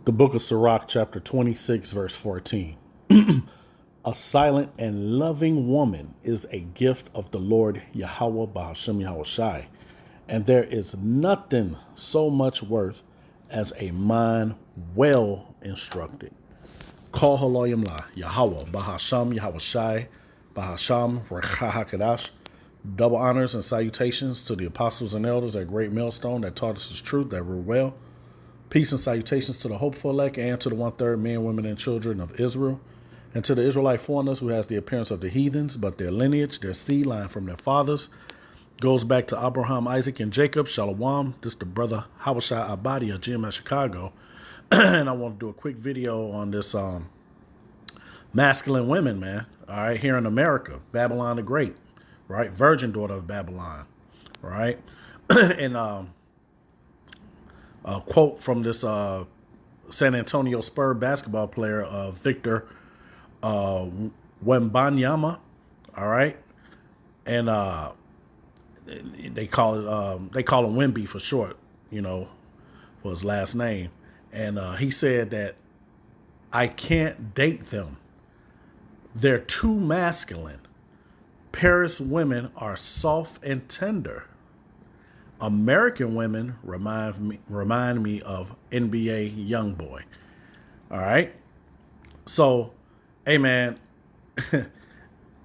The book of Sirach, chapter 26, verse 14. A silent and loving woman is a gift of the Lord Yahweh Bahashem Yahushai, and there is nothing so much worth as a mind well instructed. Call Haloyim La, Yahweh Bahashem Yahushai, Bahasham Recha HaKadash. Double honors and salutations to the apostles and elders at Great Millstone that taught us the truth, that rule well. Peace and salutations to the hopeful elect and to the 1/3 men, women, and children of Israel, and to the Israelite foreigners who has the appearance of the heathens, but their lineage, their seed line from their fathers, goes back to Abraham, Isaac, and Jacob. Shalom. This is the brother Hawashai Abadi of GMS Chicago. And I want to do a quick video on this masculine women, man. All right, here in America, Babylon the Great, right? Virgin daughter of Babylon, right? And a quote from this San Antonio Spurs basketball player, Victor Wembanyama, all right? And they call him Wemby for short, for his last name. And he said that I can't date them. They're too masculine. Paris women are soft and tender. American women remind me of NBA Youngboy. All right. So, hey man,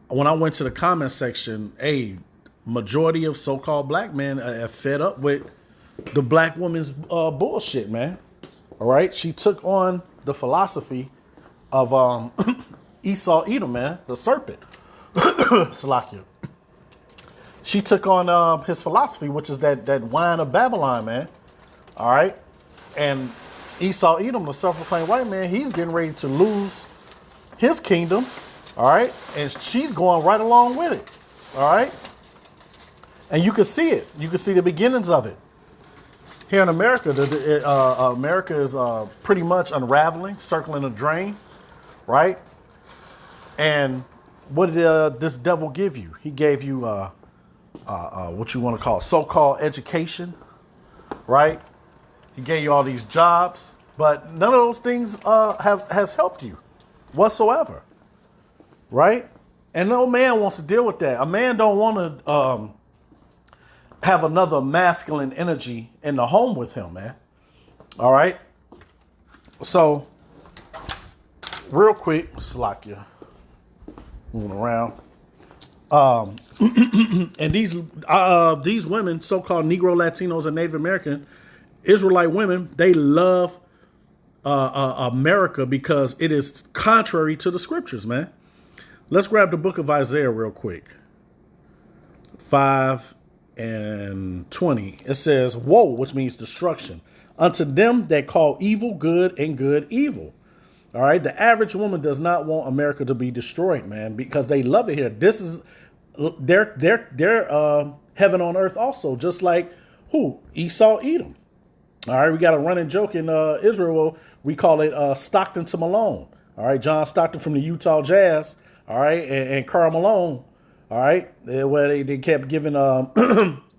when I went to the comment section, majority of so-called black men are fed up with the black woman's bullshit, man. All right. She took on the philosophy of Esau Edom, man, the serpent. Salakia. She took on his philosophy, which is that wine of Babylon, man. All right. And Esau Edom, the self-proclaimed white man, he's getting ready to lose his kingdom. All right. And she's going right along with it. All right. And you can see it. You can see the beginnings of it. Here in America, America is pretty much unraveling, circling the drain. Right. And what did this devil give you? He gave you what you want to call so-called education, right? He gave you all these jobs, but none of those things has helped you whatsoever, right? And no man wants to deal with that. A man don't want to have another masculine energy in the home with him, man. All right. So, real quick, Slakia, moving around. And these women, so-called Negro, Latinos, and Native American Israelite women, they love America because it is contrary to the scriptures, man. Let's grab the book of Isaiah real quick. 5:20. It says, "Woe," which means destruction, "unto them that call evil good and good evil." All right. The average woman does not want America to be destroyed, man, because they love it here. This is their heaven on earth also, just like who? Esau Edom. All right. We got a running joke in Israel. We call it Stockton to Malone. All right. John Stockton from the Utah Jazz. All right. And Karl Malone. All right. Where they kept giving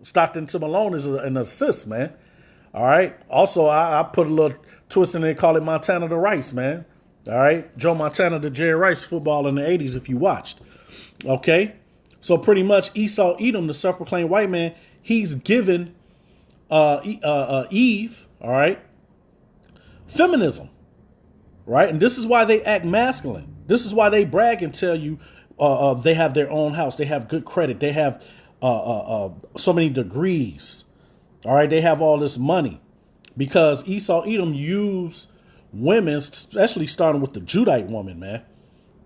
Stockton to Malone as an assist, man. All right. Also, I put a little twist in there, call it Montana to Rice, man. All right. Joe Montana to Jerry Rice football in the 80s, if you watched. Okay. So pretty much Esau Edom, the self-proclaimed white man, he's given Eve, all right, feminism, right? And this is why they act masculine. This is why they brag and tell you they have their own house. They have good credit. They have so many degrees. All right. They have all this money because Esau Edom used women, especially starting with the Judite woman, man.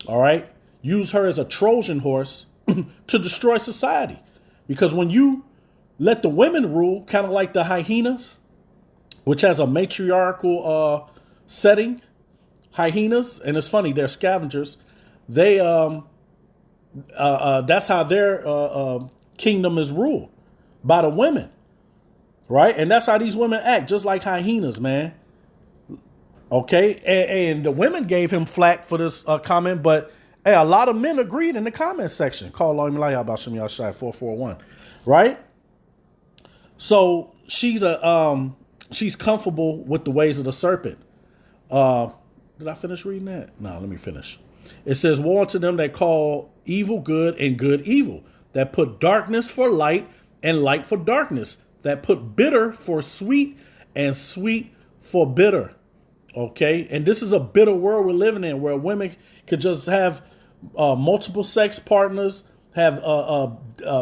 All right. Use her as a Trojan horse to destroy society. Because when you let the women rule, kind of like the hyenas, which has a matriarchal setting, hyenas, and it's funny, they're scavengers. They that's how their kingdom is ruled, by the women, right? And that's how these women act, just like hyenas, man. Okay, and the women gave him flack for this comment, but hey, a lot of men agreed in the comment section. Call Elohim Elohim about Shem Yashai 441, right? So she's comfortable with the ways of the serpent. Did I finish reading that? No, let me finish. It says, woe unto them that call evil good and good evil, that put darkness for light and light for darkness, that put bitter for sweet and sweet for bitter. Okay. And this is a bitter world we're living in, where women could just have multiple sex partners, have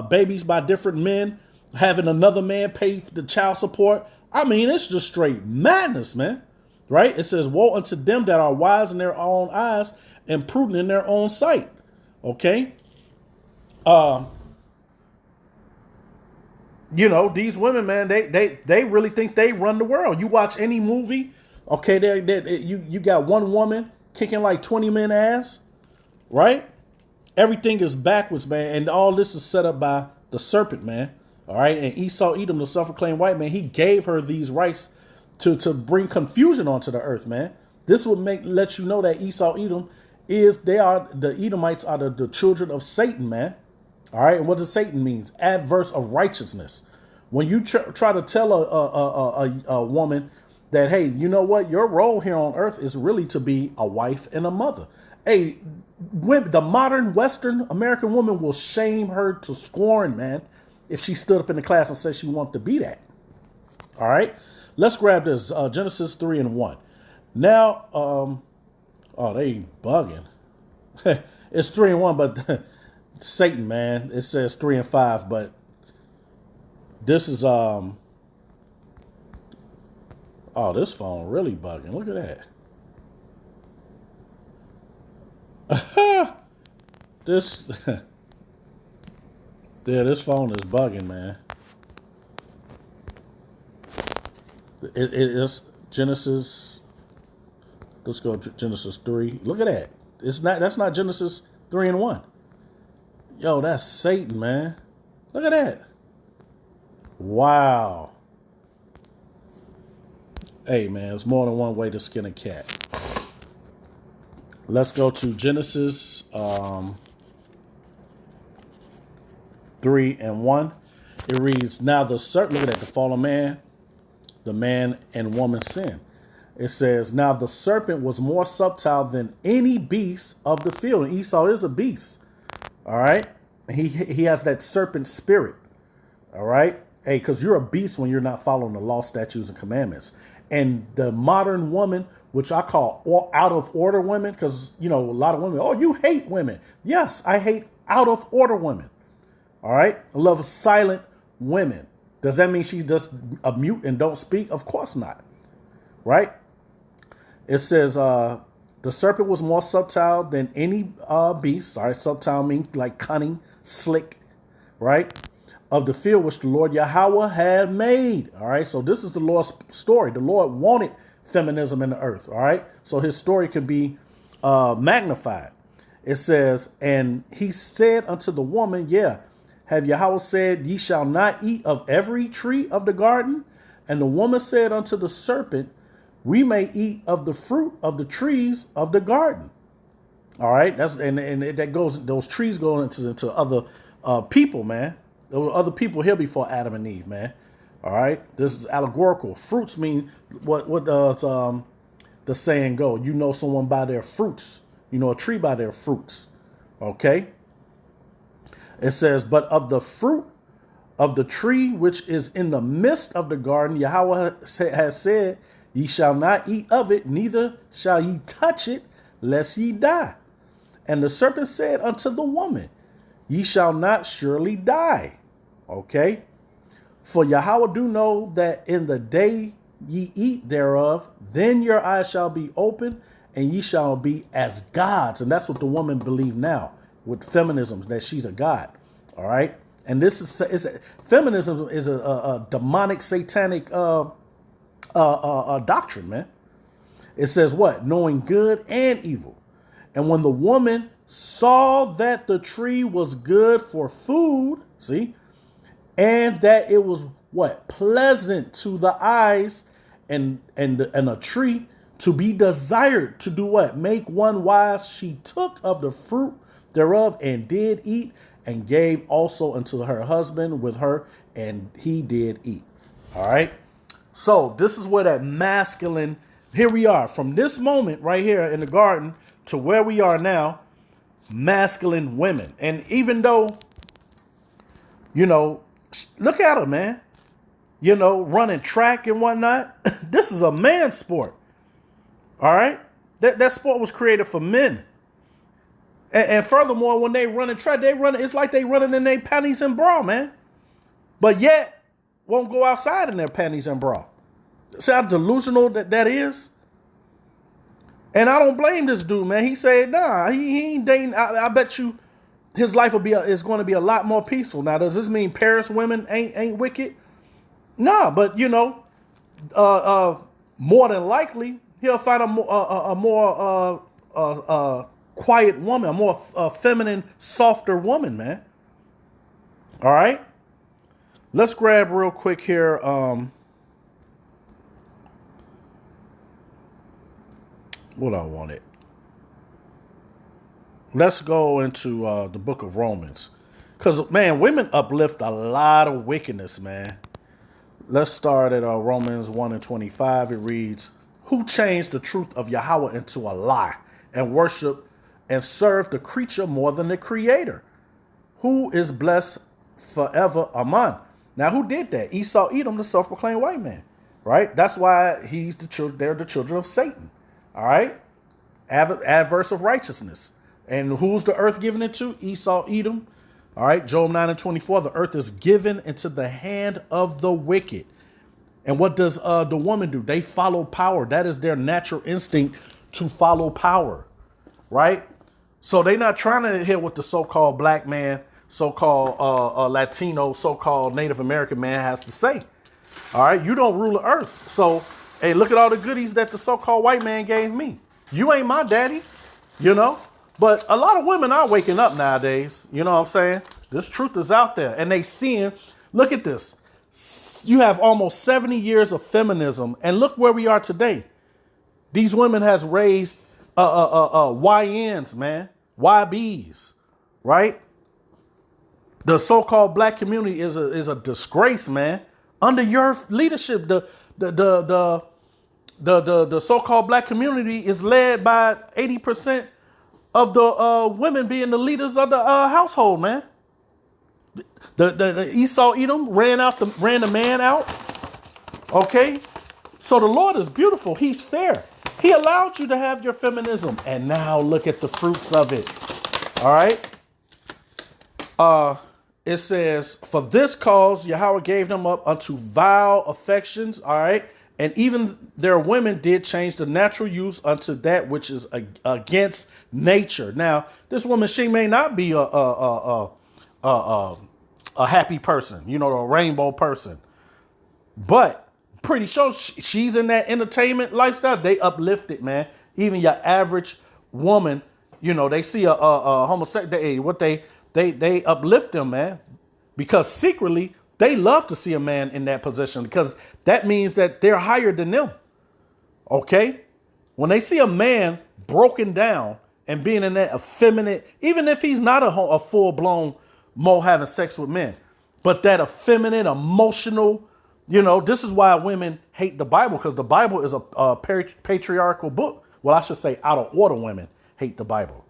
babies by different men, having another man pay the child support. I mean, it's just straight madness, man. Right? It says, woe unto them that are wise in their own eyes and prudent in their own sight. Okay. You know, these women, man, they really think they run the world. You watch any movie, okay, you got one woman kicking like 20 men ass, right? Everything is backwards, man, and all this is set up by the serpent, man. All right, and Esau Edom, the self-proclaimed white man, he gave her these rights to bring confusion onto the earth, man. This would let you know that Esau Edom the Edomites are the children of Satan, man. All right, and what does Satan means? Adverse of righteousness. When you try to tell a woman that, hey, you know what, your role here on earth is really to be a wife and a mother. Hey, the modern Western American woman will shame her to scorn, man, if she stood up in the class and said she wanted to be that. All right, let's grab this Genesis 3:1. Now, they bugging. It's 3:1, but Satan, man, it says 3:5, but this is this phone really bugging. Look at that. This yeah, this phone is bugging, man. It is Genesis. Let's go to Genesis 3. Look at that. That's not Genesis 3:1. Yo, that's Satan, man. Look at that. Wow. Hey, man, there's more than one way to skin a cat. Let's go to Genesis 3:1. It reads, now the serpent, look at that, the fallen man, the man and woman sin. It says, now the serpent was more subtle than any beast of the field. And Esau is a beast. All right. He has that serpent spirit. All right. Hey, because you're a beast when you're not following the law, statutes, and commandments. And the modern woman, which I call out of order women, because, you know, a lot of women, oh, you hate women. Yes, I hate out of order women. All right. I love silent women. Does that mean she's just a mute and don't speak? Of course not. Right. It says, the serpent was more subtle than any beast. Sorry, subtle means like cunning, slick, right? Of the field which the Lord Yahweh had made. All right, so this is the Lord's story. The Lord wanted feminism in the earth. All right, so his story can be magnified. It says, and he said unto the woman, yeah, have Yahweh said, ye shall not eat of every tree of the garden? And the woman said unto the serpent, we may eat of the fruit of the trees of the garden. All right. That goes, those trees go into other people, man. There were other people here before Adam and Eve, man. All right. This is allegorical. Fruits mean what does the saying go? You know someone by their fruits. You know a tree by their fruits. Okay. It says, but of the fruit of the tree which is in the midst of the garden, Yahweh has said, ye shall not eat of it, neither shall ye touch it, lest ye die. And the serpent said unto the woman, ye shall not surely die. Okay. For Yahweh do know that in the day ye eat thereof, then your eyes shall be open, and ye shall be as gods. And that's what the woman believe now with feminism, that she's a god. All right. And this is feminism is a demonic, satanic doctrine, man. It says what? Knowing good and evil. And when the woman saw that the tree was good for food, see, and that it was what? Pleasant to the eyes, and a tree to be desired to do what? Make one wise, she took of the fruit thereof and did eat, and gave also unto her husband with her, and he did eat. All right. So this is where that masculine here we are from this moment right here in the garden to where we are now, masculine women. And even though, look at her, man, running track and whatnot. This is a man's sport. All right. That sport was created for men. And furthermore, when they run and track, it's like they running in their panties and bra, man. But yet won't go outside in their panties and bra. See how delusional that is? And I don't blame this dude, man. He said, nah, he ain't dating. I bet you his life is going to be a lot more peaceful. Now, does this mean Paris women ain't wicked? Nah, but more than likely he'll find a more quiet woman, a more feminine, softer woman, man. All right, let's grab real quick here. What I wanted. Let's go into the book of Romans. Because, man, women uplift a lot of wickedness, man. Let's start at Romans 1:25. It reads, who changed the truth of Yahweh into a lie and worship and serve the creature more than the creator, who is blessed forever. Amen. Now, who did that? Esau Edom, the self-proclaimed white man, right? That's why they're the children of Satan. All right. Adverse of righteousness. And who's the earth given it to? Esau, Edom. All right. Job 9:24. The earth is given into the hand of the wicked. And what does the woman do? They follow power. That is their natural instinct, to follow power. Right. So they're not trying to hear what the so-called black man, so-called Latino, so-called Native American man has to say. All right. You don't rule the earth. So, hey, look at all the goodies that the so-called white man gave me. You ain't my daddy, But a lot of women are waking up nowadays. You know what I'm saying? This truth is out there. And they seeing, look at this. You have almost 70 years of feminism. And look where we are today. These women has raised YNs, man. YBs, right? The so-called black community is a disgrace, man. Under your leadership, the so-called black community is led by 80% of the women being the leaders of the household, man. The Esau Edom ran the man out. Okay, so the Lord is beautiful. He's fair. He allowed you to have your feminism, and now look at the fruits of it. All right. It says, for this cause Yahweh gave them up unto vile affections. All right. And even their women did change the natural use unto that which is against nature. Now, this woman, she may not be a happy person, a rainbow person, but pretty sure she's in that entertainment lifestyle. They uplift it, man. Even your average woman, they see a homosexual, they uplift them, man, because secretly they love to see a man in that position, because that means that they're higher than them. OK, when they see a man broken down and being in that effeminate, even if he's not a full blown Mo having sex with men, but that effeminate, emotional, this is why women hate the Bible, because the Bible is a patriarchal book. Well, I should say out of order women hate the Bible.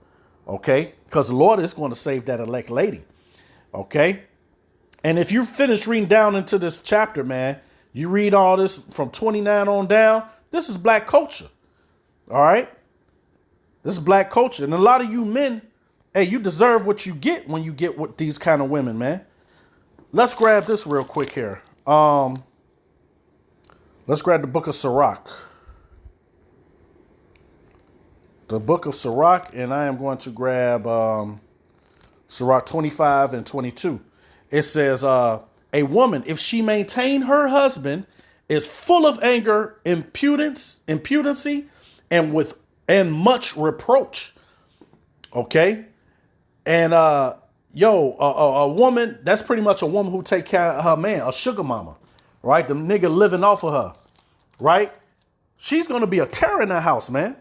OK, because the Lord is going to save that elect lady. OK. And if you finish reading down into this chapter, man, you read all this from 29 on down. This is black culture. All right. This is black culture. And a lot of you men, hey, you deserve what you get when you get with these kind of women, man. Let's grab this real quick here. Let's grab the book of Sirach. The book of Sirach, and I am going to grab Sirach 25 and 22. It says, a woman, if she maintain her husband, is full of anger, impudency, and much reproach. Okay. And a woman, that's pretty much a woman who take care of her man, a sugar mama, right? The nigga living off of her, right? She's going to be a terror in the house, man.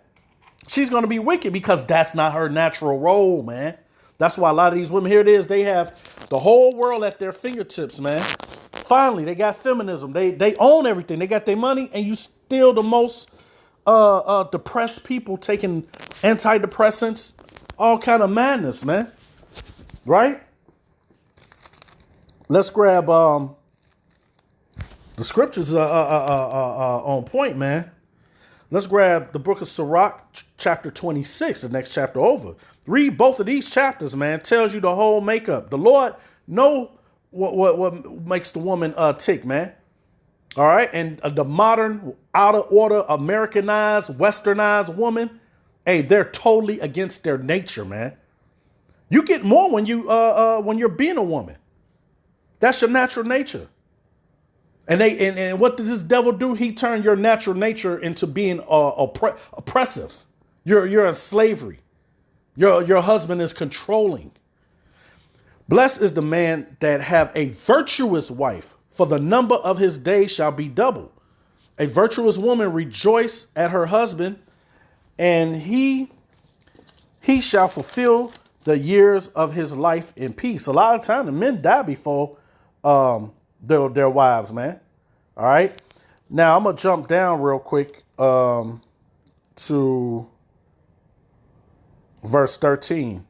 She's going to be wicked because that's not her natural role, man. That's why a lot of these women, here it is, they have the whole world at their fingertips, man. Finally, they got feminism. They own everything. They got their money, and you still the most depressed people taking antidepressants, all kind of madness, man. Right? Let's grab the scriptures on point, man. Let's grab the book of Sirach, chapter 26, the next chapter over. Read both of these chapters, man. Tells you the whole makeup. The Lord know what makes the woman tick, man. All right. And the modern, out of order, Americanized, westernized woman, hey, they're totally against their nature, man. You get more when you're being a woman. That's your natural nature. And what does this devil do? He turned your natural nature into being oppressive. You're in slavery. Your husband is controlling. Blessed is the man that have a virtuous wife, for the number of his days shall be double. A virtuous woman rejoice at her husband, and he shall fulfill the years of his life in peace. A lot of times the men die before their wives, man. All right. Now I'm gonna jump down real quick to verse 13,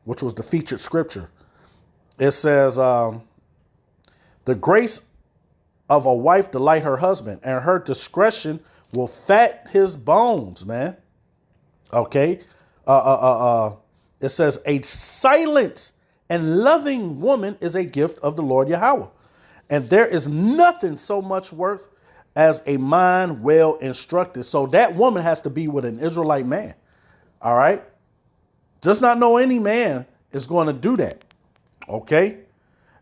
which was the featured scripture. It says, the grace of a wife delight her husband, and her discretion will fat his bones, man. Okay. It says a silent and loving woman is a gift of the Lord Yahweh. And there is nothing so much worth as a mind well instructed. So that woman has to be with an Israelite man. All right. Just not know any man is going to do that. OK,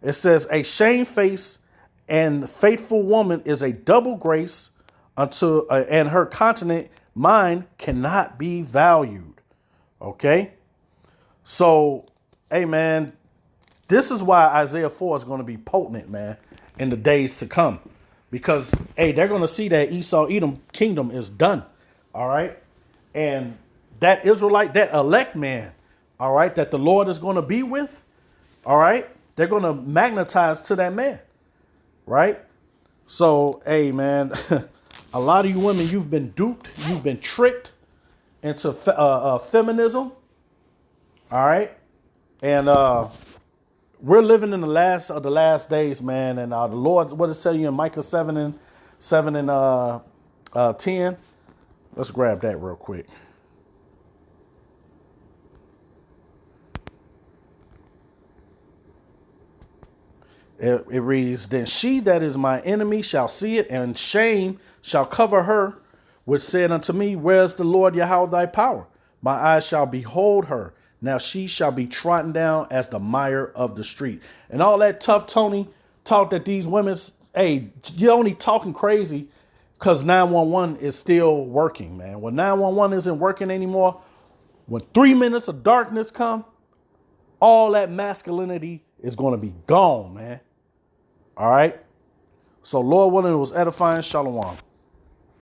it says a shamefaced and faithful woman is a double grace unto and her continent mind cannot be valued. OK, so, hey, man, this is why Isaiah 4 is going to be potent, man, in the days to come, because, hey, they're going to see that Esau Edom kingdom is done. All right. And that Israelite, that elect man, all right, that the Lord is going to be with. All right. They're going to magnetize to that man. Right. So, hey, man, a lot of you women, you've been duped. You've been tricked into feminism. All right. And we're living in the last of the last days, man. And the Lord, what does it tell you in Micah 7 and 10? Let's grab that real quick. It reads, then she that is my enemy shall see it, and shame shall cover her, which said unto me, where's the Lord Yahweh thy power? My eyes shall behold her. Now she shall be trodden down as the mire of the street. And all that tough Tony talk that these women's, hey, you're only talking crazy because 911 is still working, man. When 911 isn't working anymore, when 3 minutes of darkness come, all that masculinity is going to be gone, man. All right. So Lord willing, it was edifying. Shalom.